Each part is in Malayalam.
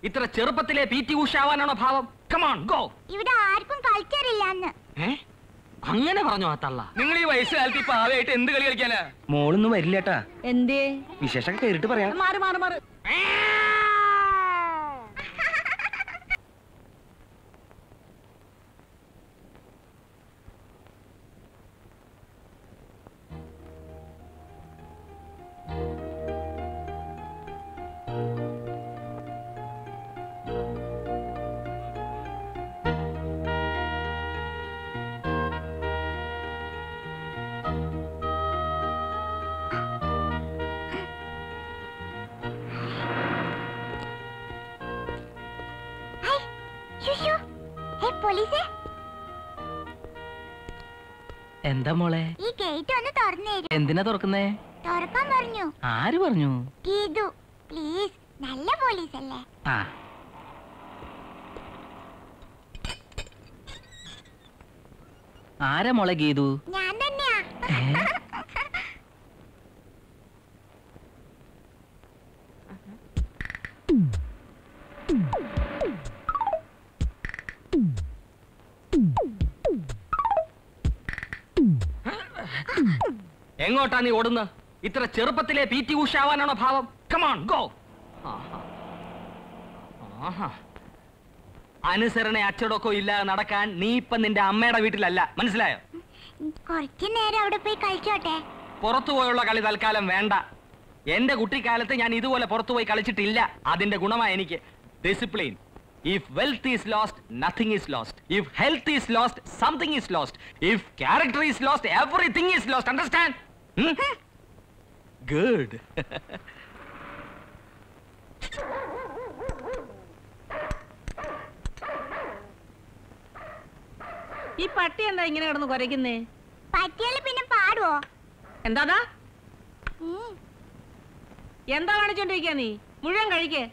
ഇത്ര ചെറുപ്പത്തിലെ PT ഉഷ ആവാനാണോ ഭാവം? Come on, go. ഇവിടെ ആർക്കും കൾച്ചർ ഇല്ലാന്ന്. അങ്ങനെ പറഞ്ഞോ ആ തള്ള? നിങ്ങൾ ഈ വയസ്സുകാലത്ത് ഇപ്പൊ ആവായിട്ട് എന്ത് കളി കളിക്കാനാ? മോളൊന്നും വരില്ലേട്ടാ. എന്തേ? വിശേഷമൊക്കെ കേറിട്ട് പറയാം. മാറി മാറി മാറി. എന്താ മോളെ? ഈ ഗേറ്റ് ഒന്ന് തുറന്നേ. എന്തിനാ തുറക്കുന്നേ? തുറക്കാൻ പറഞ്ഞു. ആര് പറഞ്ഞു? ഗീതു, പ്ലീസ്. നല്ല പോലീസ് അല്ലേ? ആരാ മോളെ ഗീതു? ഞാൻ തന്നെയാ. എങ്ങോട്ടാ നീ ഓടുന്ന? ഇത്ര ചെറുപ്പത്തിലെ PT ഉഷ ആവാനാണോ ഭാവം? Come on, go. അനുസരണ അച്ചടക്കോ ഇല്ലാതെ നടക്കാൻ നീ ഇപ്പൊ നിന്റെ അമ്മയുടെ വീട്ടിലല്ല, മനസ്സിലായോ? കുറച്ചു നേരം അവിടെ പോയി കളിച്ചോട്ടെ. പുറത്തു പോയുള്ള കളി തൽക്കാലം വേണ്ട. എന്റെ കുട്ടിക്കാലത്ത് ഞാൻ ഇതുപോലെ പുറത്തുപോയി കളിച്ചിട്ടില്ല. അതിന്റെ ഗുണമായി എനിക്ക് discipline. If wealth is lost, nothing is lost. If health is lost, something is lost. If character is lost, everything is lost. Understand? Good. ഈ പട്ടി എന്താ ഇങ്ങനെ കിടന്ന് കുരയ്ക്കുന്നേ? പറ്റിയാല് പിന്നെ പാടുവോ? എന്താ എന്താ കാണിച്ചോണ്ടിരിക്കാ നീ? മുഴുവൻ കഴിക്കേ.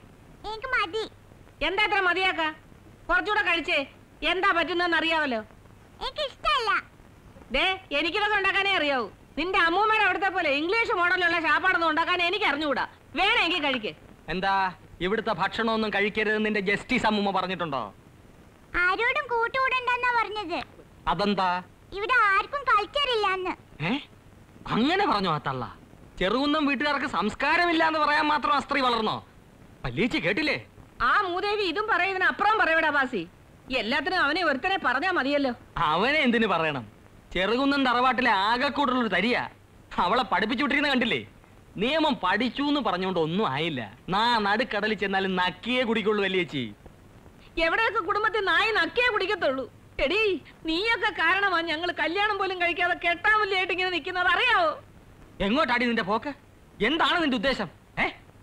എനിക്ക് മതി. എന്താ എത്ര മതിയാക്ക? കുറച്ചുകൂടെ കഴിച്ചേ. എന്താ പറ്റുന്നതെന്ന് അറിയാവല്ലോ. എനിക്ക് ഇഷ്ടമല്ല. എനിക്കിതൊക്കെ ഉണ്ടാക്കാനേ അറിയാവൂ. നിന്റെ അമ്മൂമ്മയുടെ അവിടുത്തെ പോലെ ഇംഗ്ലീഷ് മോഡലുള്ള ശാപ്പാടൊന്നും ഉണ്ടാക്കാൻ എനിക്ക് അറിഞ്ഞുകൂടാ. വേണമെങ്കിൽ കഴിക്കേ. എന്താ ഇവിടുത്തെ ഭക്ഷണമൊന്നും കഴിക്കരുത് നിന്റെ ജസ്റ്റിസ് അമ്മൂമ്മ പറഞ്ഞിട്ടുണ്ടോ? ആരോടും കൂട്ടുകൂടണ്ടെന്നാ പറഞ്ഞത്. അതെന്താ? ഇവിടെ ആർക്കും കൾച്ചർ ഇല്ലാന്ന്. അങ്ങനെ പറഞ്ഞോ ആ തള്ള? ചെറുകുന്നം വീട്ടുകാർക്ക് സംസ്കാരമില്ലാന്ന് പറയാൻ മാത്രം ആ സ്ത്രീ വളർന്നോ? പല്ലീച്ചി കേട്ടില്ലേ? ആ മൂദേവി ഇതും പറയുന്നതിന് അപ്പുറം പറയടാ ബാസി. എല്ലാത്തിനും അവനെ ഒരുത്തനെ പറഞ്ഞാ മതിയല്ലോ. അവനെ എന്തിനു പറയണം? ചെറുകുന്നം തറവാട്ടിലെ ആകെക്കൂടുള്ളൊരു തരിയാ. അവളെ പഠിപ്പിച്ചു വിട്ടിരിക്കുന്ന കണ്ടില്ലേ? നിയമം പഠിച്ചു എന്ന് പറഞ്ഞുകൊണ്ട് ഒന്നും ആയില്ല. നടുക്കടലിൽ ചെന്നാലും നക്കിയേ കുടിക്കുള്ളൂ വലിയേച്ചി. എവിടെയൊക്കെ കുടുംബത്തിൽ നായി നക്കിയേ കുടിക്കത്തുള്ളൂ. എടീ, നീയൊക്കെ കാരണമാ ഞങ്ങൾ കല്യാണം പോലും കഴിക്കാതെ കെട്ടാമല്ലിയായിട്ട് ഇങ്ങനെ നിൽക്കുന്നത്, അറിയാവോ? എങ്ങോട്ടാടി നിന്റെ പോക്ക്? എന്താണ് നിന്റെ ഉദ്ദേശം?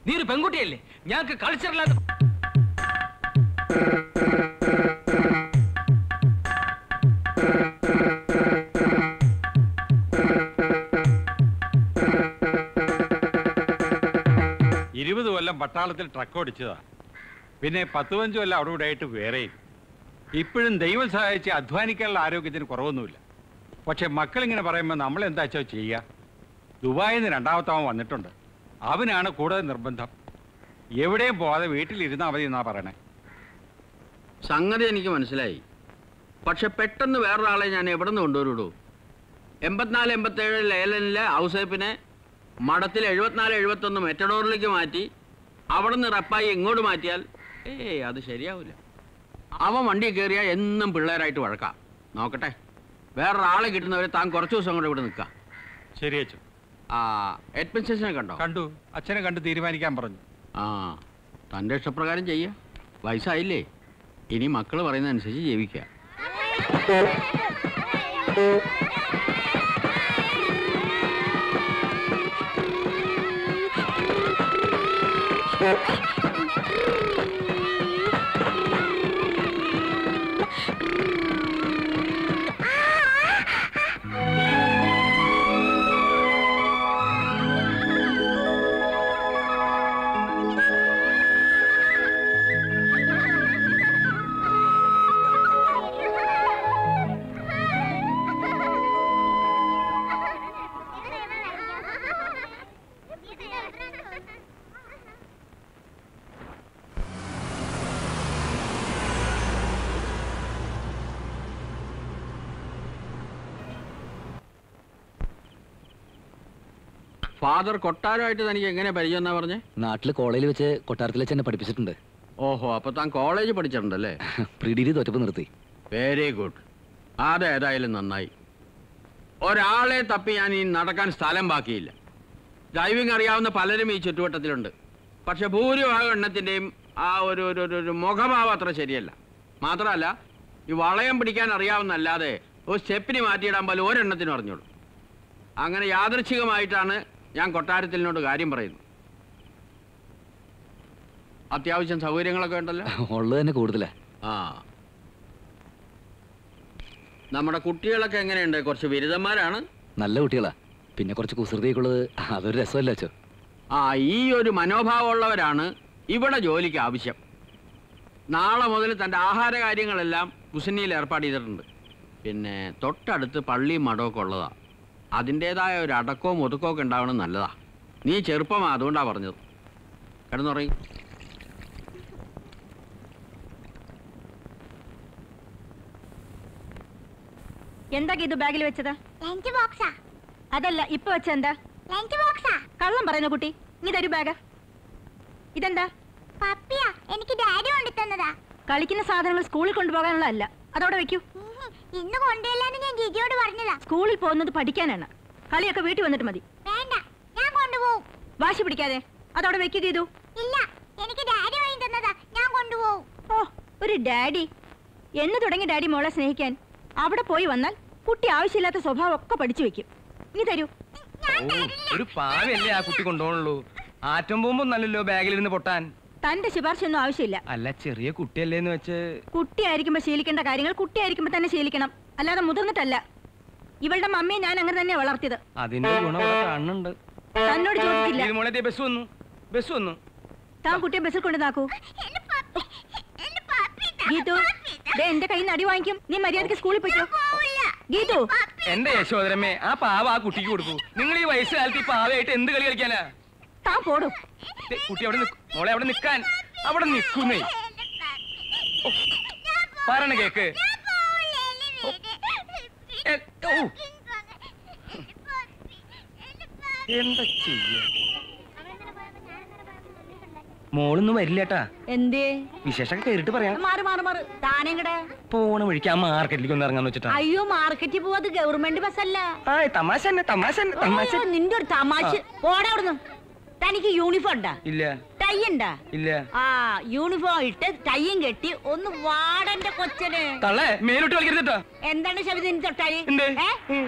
നീ ഒരു പെൺകുട്ടിയല്ലേ? ഞങ്ങൾക്ക് കൾച്ചറില്ലാതെ കൊല്ലം പട്ടാളത്തിൽ ട്രക്ക് ഓടിച്ചതാ. പിന്നെ 10-15 കൊല്ലം അവിടെ ഇവിടെ ആയിട്ട് വേറെയും. ഇപ്പോഴും ദൈവം സഹായിച്ച് അധ്വാനിക്കാനുള്ള ആരോഗ്യത്തിന് കുറവൊന്നുമില്ല. പക്ഷെ മക്കളിങ്ങനെ പറയുമ്പോൾ നമ്മൾ എന്താ വെച്ചാൽ ചെയ്യുക. ദുബായിൽ നിന്ന് രണ്ടാമത്തവൻ വന്നിട്ടുണ്ട്. അവനാണ് കൂടുതൽ നിർബന്ധം. എവിടെയും പോവാതെ വീട്ടിലിരുന്നാൽ മതി എന്നാ പറയണേ. സംഗതി എനിക്ക് മനസ്സിലായി. പക്ഷെ പെട്ടെന്ന് വേറൊരാളെ ഞാൻ എവിടെ നിന്ന് കൊണ്ടുവരുള്ളൂ? 84-87 ലേലനിലെ ഔസേപ്പിനെ മഠത്തിൽ 74-71 മെറ്റഡോറിലേക്ക് മാറ്റി അവിടെ നിന്ന് റപ്പായി എങ്ങോട്ട് മാറ്റിയാൽ അത് ശരിയാവില്ല. അവൻ വണ്ടി കയറിയാൽ എന്നും പിള്ളേരായിട്ട് വഴക്കാം. നോക്കട്ടെ, വേറൊരാളെ കിട്ടുന്നവരെ താൻ കുറച്ച് ദിവസം കൂടെ ഇവിടെ നിൽക്കാം. ശരി അച്ഛൻ. അഡ്മിനിസ്ട്രേഷനെ കണ്ടോ? കണ്ടു. അച്ഛനെ കണ്ട് തീരുമാനിക്കാൻ പറഞ്ഞു. തൻ്റെ ഇഷ്ടപ്രകാരം ചെയ്യുക. വയസ്സായില്ലേ, ഇനി മക്കൾ പറയുന്നതനുസരിച്ച് ജീവിക്കുക. ഫാദർ കൊട്ടാരമായിട്ട് തനിക്ക് എങ്ങനെ പരിചയം എന്നാ പറഞ്ഞേ? നാട്ടില് കോളേജിൽ വെച്ച് കൊട്ടാരത്തിൽ വെച്ച് എന്നെ പഠിപ്പിച്ചിട്ടുണ്ട്. ഓഹോ, അപ്പൊ താൻ കോളേജ് പഠിച്ചിട്ടുണ്ടല്ലേ? പ്രീ ഡിഗ്രി തോറ്റപ്പ് നിർത്തി. Very good. അതേതായാലും നന്നായി. ഒരാളെ തപ്പി ഞാൻ ഈ നടക്കാൻ സ്ഥലം ബാക്കിയില്ല. ഡ്രൈവിംഗ് അറിയാവുന്ന പലരും ഈ ചുറ്റുവട്ടത്തിലുണ്ട്. പക്ഷെ ഭൂരിഭാഗം എണ്ണത്തിൻ്റെയും ആ ഒരു മുഖഭാവം അത്ര ശരിയല്ല. മാത്രമല്ല, ഈ വളയം പിടിക്കാൻ അറിയാവുന്നല്ലാതെ ഒരു സ്റ്റെപ്പിന് മാറ്റിയിടാൻ പോലും ഒരെണ്ണത്തിനും അറിഞ്ഞോളൂ. അങ്ങനെ യാദൃച്ഛികമായിട്ടാണ് ഞാൻ കൊട്ടാരത്തിനോട് കാര്യം പറയുന്നത്. അത്യാവശ്യം സൗകര്യങ്ങളൊക്കെ ഉണ്ടല്ലോ? ഉള്ളത് തന്നെ കൂടുതലാ. ആ, നമ്മുടെ കുട്ടികളൊക്കെ എങ്ങനെയുണ്ട്? കുറച്ച് ബിരുദന്മാരാണ്. നല്ല കുട്ടികളാ. പിന്നെ കുറച്ച് കുസൃതിയൊക്കെയുള്ളത്. അതൊരു രസമല്ല അച്ഛോ. ആ, ഈ ഒരു മനോഭാവമുള്ളവരാണ് ഇവിടെ ജോലിക്ക് ആവശ്യം. നാളെ മുതൽ തൻ്റെ ആഹാര കാര്യങ്ങളെല്ലാം കുസിനിയിൽ ഏർപ്പാട് ചെയ്തിട്ടുണ്ട്. പിന്നെ തൊട്ടടുത്ത് പള്ളിയും മഠമൊക്കെ ഉള്ളതാ. അതിൻ്റെതായ ഒരു അടക്കവും ഒതുക്കവും ഒക്കെ ഉണ്ടാവണം. നല്ലതാ. നീ ചെറുപ്പമാ, അതുകൊണ്ടാണ് പറഞ്ഞത്. കിടന്നുറങ്ങി. എന്താ ഇത് ബാഗിൽ വെച്ചത്? ലഞ്ച് ബോക്സാ. അതല്ല, ഇപ്പൊ വെച്ച എന്താ? ലഞ്ച് ബോക്സാ. കള്ളം പറയുന്ന കുട്ടി, നീ തരൂ ബാഗ്. ഇതെന്താ? പപ്പിയാ, എനിക്ക് ഡാഡി കൊണ്ടു തന്നതാ. കളിക്കുന്ന സാധനങ്ങൾ സ്കൂളിൽ കൊണ്ടുപോകാനുള്ളതല്ല. അതവിടെ വെക്കൂ. ഇന്ന് കൊണ്ടുവല്ലാന്ന് ഞാൻ ജിജിയോട് പറഞ്ഞതാ. സ്കൂളിൽ പോകുന്നത് പഠിക്കാനാണ്. കളിയൊക്കെ വീട്ടിൽ വന്നിട്ട് മതി. വേണ്ട, ഞാൻ കൊണ്ടുപോകും. വാശി പിടിക്കാതെ അതവിടെ വെക്കുക. ചെയ്തു. ഇല്ല, എനിക്ക് ഡാഡി വാങ്ങി തന്നതാ. ഞാൻ കൊണ്ടുപോകും. ഓ, ഒരു ഡാഡി എന്ന് തുടങ്ങി ഡാഡി മോളെ സ്നേഹിക്കാൻ. അവിടെ പോയി വന്നാൽ കുട്ടി ആവശ്യമില്ലാത്ത സ്വഭാവം ഒക്കെ പഠിച്ചു വെക്കും. നീ തരൂ. ഒരു പാവല്ലേ ആ കുട്ടി കൊണ്ടുപോകണുള്ളൂ. ആറ്റം പോകുമ്പോ നല്ലല്ലോ ബാഗിലിരുന്ന് പൊട്ടാൻ. തന്റെ ശുപാർശയൊന്നും ആവശ്യമില്ല. അല്ല, ചെറിയ കുട്ടിയല്ലേന്ന് വെച്ച്. കുട്ടിയായിരിക്കുമ്പോ ശീലിക്കേണ്ട കാര്യങ്ങൾ കുട്ടിയായിരിക്കുമ്പോ തന്നെ ശീലിക്കണം, അല്ലാതെ മുതിർന്നിട്ടല്ല. ഇവളുടെ മമ്മിയെ ഞാൻ അങ്ങനെ തന്നെ വളർത്തിയത്. അതിന്റെ ഗുണം ഇവിടെ കാണുന്നുണ്ട്. തന്നോട് ചോദിച്ചില്ല. മോളെ ബസ് വന്നു. താൻ കുട്ടിയെ ബസ്സിൽ കൊണ്ടുവന്നാക്കൂ. എന്റെ പപ്പി, എന്റെ പപ്പി താ, ഗീതു, പപ്പി താ. ദേ എന്റെ കയ്യിൽ നിന്ന് അടി വാങ്ങിക്കും. നീ മര്യാദക്ക് സ്കൂളിൽ പോയിക്കോ. പോവില്ല. ഗീതു, എന്റെ യശോദരമ്മേ, ആ പാവ ആ കുട്ടിക്ക് കൊടുക്കൂ. നിങ്ങൾ ഈ വയസ്സുകാലത്ത് ഈ പാവയായിട്ട് എന്ത് കളി കളിക്കാനാ? താൻ പോടും. ദേ, കുട്ടി അവിടെ മോളെ അവിടെ നിൽക്കാൻ. അവിടെ നിൽക്കുന്നേ. പറയണ കേക്ക്. എന്താ ചെയ്യ? മോളൊന്നും വരില്ലേട്ടാ. എന്തേ? വിശേഷമൊക്കെ കേറിട്ട് പറയാം. മാറ് താനെങ്ങടെ പോണ വഴിക്ക് ആ മാർക്കറ്റിലേക്ക് ഒന്ന് ഇറങ്ങാന്ന് വെച്ചിട്ടാ. അയ്യോ, മാർക്കറ്റിൽ പോവാത് ഗവൺമെന്റ് ബസ്സല്ല. ആ തമാശ തമാശ. അയ്യോ, നിന്റെ ഒരു തമാശ. ഓടാ അവിടുന്ന്. തനിക്ക് യൂണിഫോം ഉണ്ടാ? ഇല്ല. ടൈ ഉണ്ടാ? ഇല്ല. ആ, യൂണിഫോം ഇട്ട് ടൈയും കെട്ടി ഒന്ന് വാടന്റെ കൊച്ചനെ. തള്ളേ, മേലോട്ട് കളിക്കരുതട്ടോ. എന്താണ് ശബി നിന്റെ തൊട്ടാല്? എന്ത്?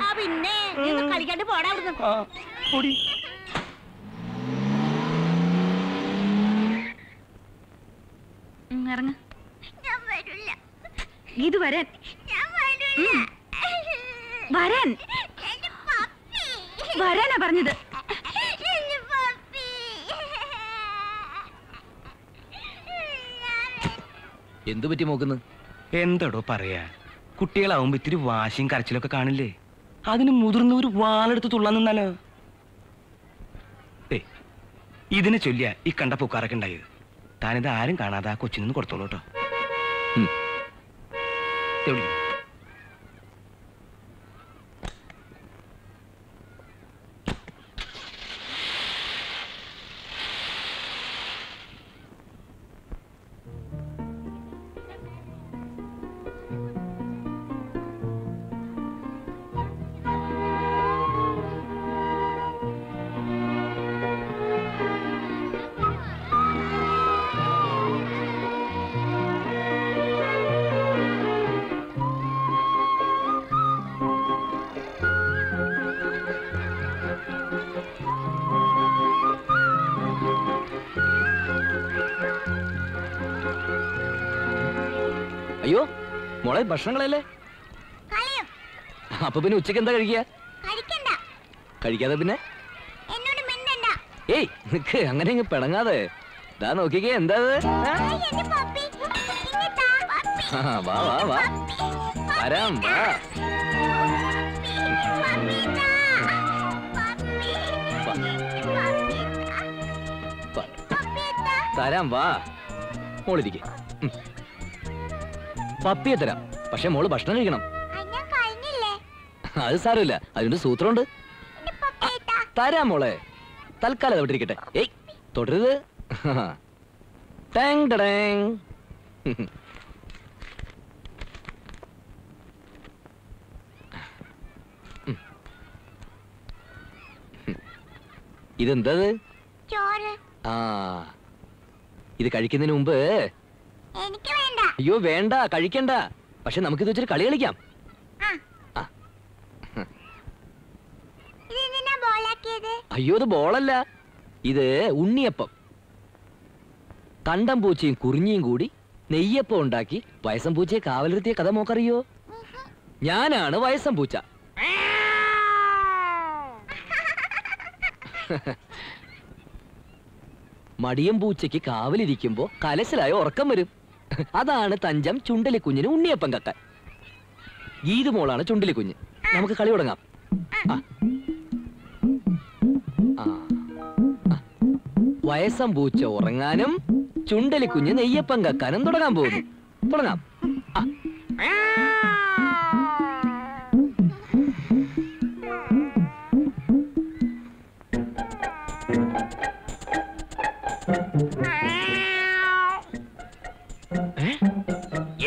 ആ പിന്നെ നീ ഒന്ന് കളിക്കാണ്ട് പോടാ അവിടുന്ന്. പൊടി. ഇറങ്ങ. ഞാൻ വരില്ല. ഇത് വരാൻ. ഞാൻ വരില്ല. വരാൻ എന്റെ പപ്പി. വരാനാ പറഞ്ഞത്. എന്റെ പപ്പി. എന്തു പറ്റി നോക്കുന്നു? എന്തടോ പറയാ, കുട്ടികളാവുമ്പോ ഇത്തിരി വാശിയും കരച്ചിലൊക്കെ കാണില്ലേ? അതിന് മുതിർന്നവര് വാളെടുത്ത് തുള്ളാൻ നിന്നാലോ? ഇതിനെ ചൊല്ലിയ ഈ കണ്ട പൂക്കാറൊക്കെ ഉണ്ടായത്. താനിത് ആരും കാണാതെ ആ കൊച്ചിനൊന്ന് കൊടുത്തോളൂ കേട്ടോ. അയ്യോ മോളെ, ഭക്ഷണങ്ങളല്ലേ? കളയും. അപ്പൊ പിന്നെ ഉച്ചക്ക് എന്താ കഴിക്കുക? കഴിക്കണ്ട. കഴിക്കാതെ പിന്നെ? എന്നോട് മിണ്ടണ്ട. ഏയ് നിക്ക്, അങ്ങനെ ഇങ്ങ് പിണങ്ങാതെ. ദാ നോക്കിക്കേ, എന്താ ഇത്? ഹായ്, എന്റെ പപ്പി. ഇങ്ങോട്ടാ, പപ്പി. വാ വാ വാ, വരാം വാ. പപ്പി താ. പപ്പി. പപ്പി താ. തരാം വാ. മോളിരിക്കെ. പപ്പിയെ തരാം, പക്ഷെ മോള് ഭക്ഷണം കഴിക്കണം. ഞാൻ കഴിഞ്ഞില്ലേ? അത് സാരമില്ല, അതിന്റെ സൂത്രമുണ്ട്. എന്റെ പപ്പി താ. തരാം മോളെ. തൽക്കാലം വിട്ടിരിക്കട്ടെ. ഏയ് തുടരുത്. ടാങ് ടടാങ്. ഇതെന്തത്? ചോറ്. ആ ഇത് കഴിക്കുന്നതിന് മുമ്പ്. എനിക്ക് വേണ്ട. അയ്യോ വേണ്ട, കഴിക്കണ്ട. പക്ഷെ നമുക്കിത് വെച്ചൊരു കളി കളിക്കാം. ഇതെന്തിനാ ബോളാക്കിയത്? അയ്യോ ഇത് ബോളല്ല, ഇത് ഉണ്ണിയപ്പം. കണ്ടം പൂച്ചയും കുറിഞ്ഞിയും കൂടി നെയ്യപ്പം ഉണ്ടാക്കി വയസ്സം പൂച്ചയെ കാവലിരുത്തിയ കഥ മോക്കറിയോ? ഞാനാണ് വയസ്സം പൂച്ച. മടിയം പൂച്ചയ്ക്ക് കാവലിരിക്കുമ്പോ കലശലായ ഉറക്കം വരും. അതാണ് തഞ്ചം ചുണ്ടലിക്കുഞ്ഞിന് ഉണ്ണിയപ്പം കക്കാൻ. ഗീതുമോളാണ് ചുണ്ടലിക്കുഞ്ഞ്. നമുക്ക് കളി തുടങ്ങാം. വയസ്സം പൂച്ച ഉറങ്ങാനും ചുണ്ടലിക്കുഞ്ഞ് നെയ്യപ്പം കക്കാനും തുടങ്ങാൻ പോകുന്നു. തുടങ്ങാം.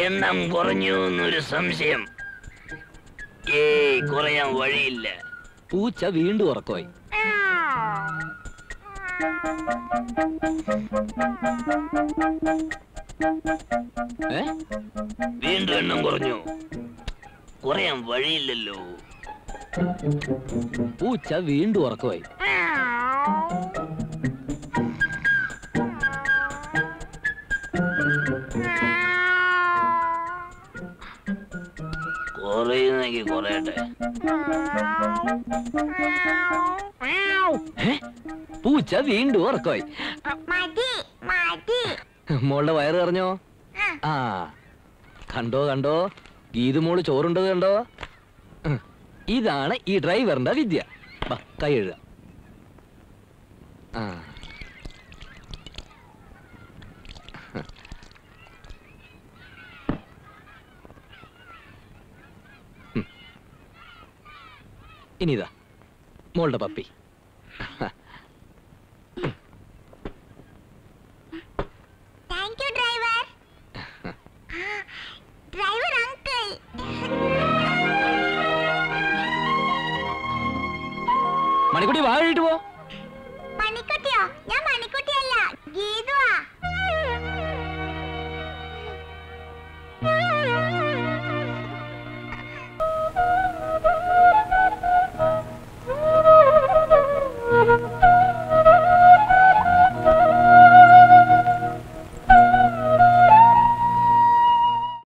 എണ്ണം കുറഞ്ഞു എന്നൊരു സംശയം. കുറയാൻ വഴിയില്ല. പൂച്ച വീണ്ടും ഉറക്കമായി. വീണ്ടും എണ്ണം കുറഞ്ഞു. കുറയാൻ വഴിയില്ലല്ലോ. പൂച്ച വീണ്ടും ഉറക്കമായി. കുറയുന്നെങ്കിൽ കുറയട്ടെ. പൂച്ച വീണ്ടും ഉറക്കമായി. മതി മതി. മോളുടെ വയറ് അറിഞ്ഞോ? ആ കണ്ടോ കണ്ടോ, ഗീതുമോള് ചോറുണ്ടത് കണ്ടോ? ഇതാണ് ഈ ഡ്രൈവറിന്റെ വിദ്യ. കൈ എഴുതുക. ഇനിതാ മോളുടെ puppy. Thank you driver. Driver uncle. Manikutty വാഴ